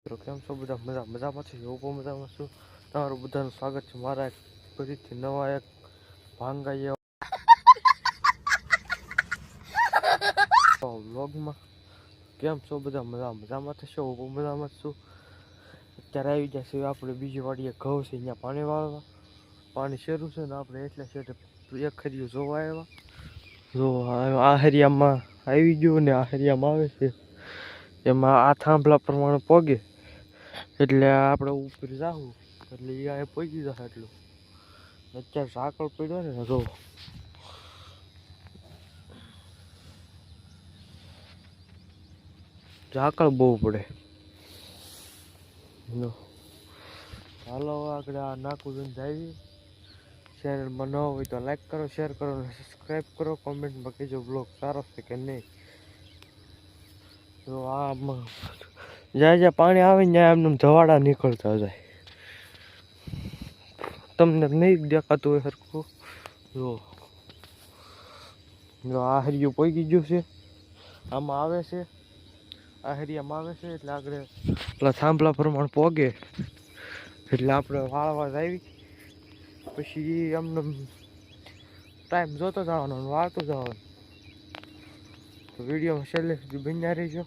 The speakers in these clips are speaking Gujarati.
તો કેમ છો બધા મજામાં છે? હું પણ મજામાં છું. તમારું બધાનું સ્વાગત છે મારા એક ફરીથી નવા એક ભાંગાઈ વ્લોગમાં. કેમ છો બધા મજામાં થશો? હું પણ મજામાં છું. અત્યારે આવી ગયા છે આપણે બીજી વાડીએ ઘઉં છે અહીંયા પાણી વાળવા. પાણી શરૂ છે ને આપણે એટલે શેઠે એક હરિયું જોવા આવ્યા. જો આ હરિયામાં આવી ગયું ને આ હરિયામાં આવે છે એમાં આ થાંભલા પ્રમાણે પોગે એટલે આપણે ઉપર જાવું એટલે એ આ પહોંચી જશે એટલું. અત્યારે ઝાકળ પડ્યો ને જો ઝાકળ બહુ પડે. હાલો આગળ આ નાખું જોઈને જાય. ચેનલમાં ન હોય તો લાઈક કરો, શેર કરો અને સબસ્ક્રાઈબ કરો. કોમેન્ટમાં કહેજો બ્લોગ સારો છે કે નહીં. તો આમાં જ્યાં પાણી આવે ને ત્યાં એમને ધવાડા નીકળતા જાય. તમને નહીં દેખાતું હોય સરખું. જો આ હરિયું પોગી ગયું છે, આમાં આવે છે, આ હરિયામાં આવે છે એટલે આગળ પેલા થાંભલા પ્રમાણે પોગે એટલે આપણે વાળવા આવી પછી એમને ટાઈમ જોતો જવાનો વાળતો જવાનું. તો વિડીયોમાં છેલ્લે સુધી બન્યા રહીજો.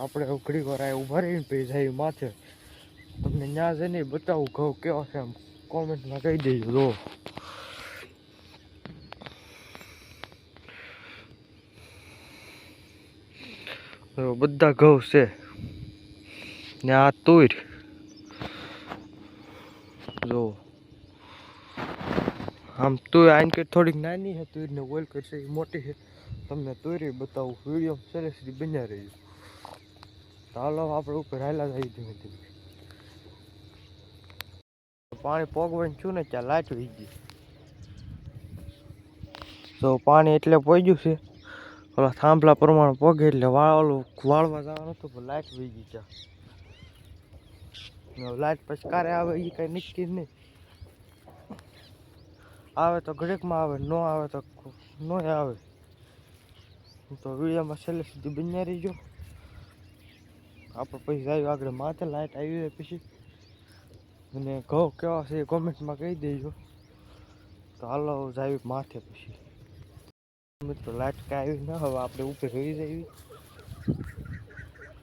આપણે ઘડીક વાર ઊભા રહીને પછી જાય માથે. તમને ત્યાં જઈને બતાવું ઘઉં કેવો છે એમ કોમેન્ટમાં કહી દેજો. જો બધા ઘઉં છે ને આ તુર જો આમ તુર આની થોડીક નાની છે, તુર ને ઓલ કરશે એ મોટી છે. તમને તુરી બતાવું વિડીયો છેલ્લે સુધી બન્યા રહીજો. ચાલો આપણે ઉપર હાલા જઈએ ધીમે ધીમે. પાણી પોગવાનું છું ને ત્યાં લાઈટ વહી ગઈ. તો પાણી એટલે પોગ્યું છે ઓલા થાંભલા પ્રમાણે પોગે એટલે વાળવા જવાનું હતું પણ લાઈટ વહી ગઈ ત્યાં. લાઈટ પછી ક્યારે આવે એ કઈ નક્કી નહીં. આવે તો ઘડીકમાં આવે, ન આવે તો ન આવે. તો વિડીયોમાં છેલ્લે સુધી બન્યા રહીજો. આપણે પછી જાય આગળ માથે લાઈટ આવી જાય પછી અને ઘઉં કેવા છે એ કોમેન્ટમાં કહી દેજો. તો હાલો જાય માથે પછી. મિત્રો લાઈટ કાંઈ આવી ના હવે આપણે ઉપર રહી જઈએ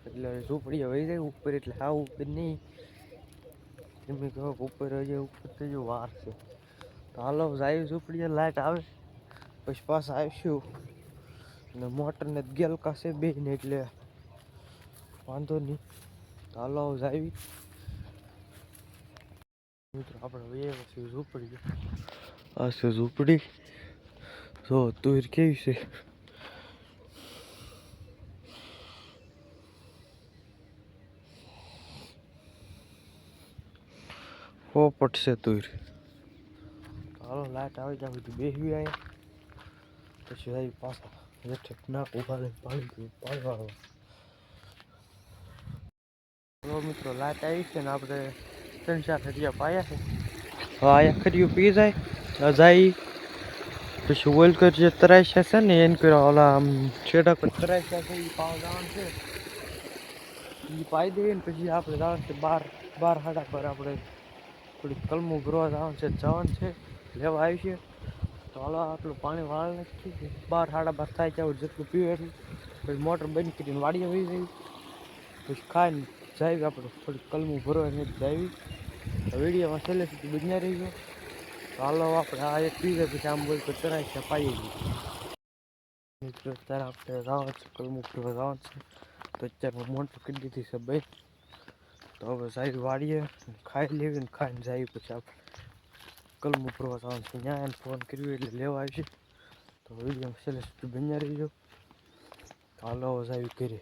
એટલે ઝૂંપડીએ વહી જાય ઉપર એટલે હા ઉપર નહીં એમ કહો ઉપર હજી ઉપર તો જો વાર છે. તો હાલો જાય ઝૂંપડીએ લાઈટ આવે પછી પાછા આવીશું અને મોટરને ગેલકા છે બે ને એટલે વાંધો નહીં. હાલો જાય મિત્રો આપણે વહી પછી ઝૂંપડી. આ છે ઝૂંપડી. જો તુર કેવી છે. પોપટ છે તુર. હાલો લાઈટ આવી જાય બધું બેસવી આવ્યા પછી આવી પાછા હેઠે નાક ઉભા લઈને પાણી વાળવા. તો મિત્રો લાઈટ આવી છે ને આપણે 3-4 હરિયા પાયા છે. હા અહીંયા ખરીયું પી જાય જાય પછી ઓઇલ કર જે તરાશ્યા છે ને એને કર્યા ઓલા આમ છેડા પર તરાશ્યા છે એ પાવા જવાનું છે. એ પાઈ દઈએ ને પછી આપણે જવાનું છે 12-12 આપણે થોડીક કલમું ભરવા જવાનું છે લેવા આવી છે. તો હાલો આટલું પાણી વાળ નથી 12-12 થાય ત્યાં જેટલું પીવે એટલું પછી મોટર બંધ કરીને વાડીએ વહી જઈએ પછી ખાઈને જાય આપણે થોડીક કલમું ભરવા ને જાય. વિડીયોમાં છેલ્લે સુધી બન્યા રહીજો. તો હાલો આપણે આ એક પીવે પછી આમ બોલ તો તરાય પાઈએ ગઈ મિત્રો. અત્યારે આપણે જવાનું છે કલમું ભરવા જવાનું છે તો અત્યારે મોટર કરી દીધી છે ભાઈ. તો હવે જાય વાડીએ ખાઈ લેવી ને ખાઈને જાય પછી આપણે કલમું ભરવા જવાનું છે. ત્યાં એને ફોન કર્યો એટલે લેવા આવી છે. તો વિડીયો છેલ્લે સુધી બન્યા રહીજો. હાલો જાય ઘરે.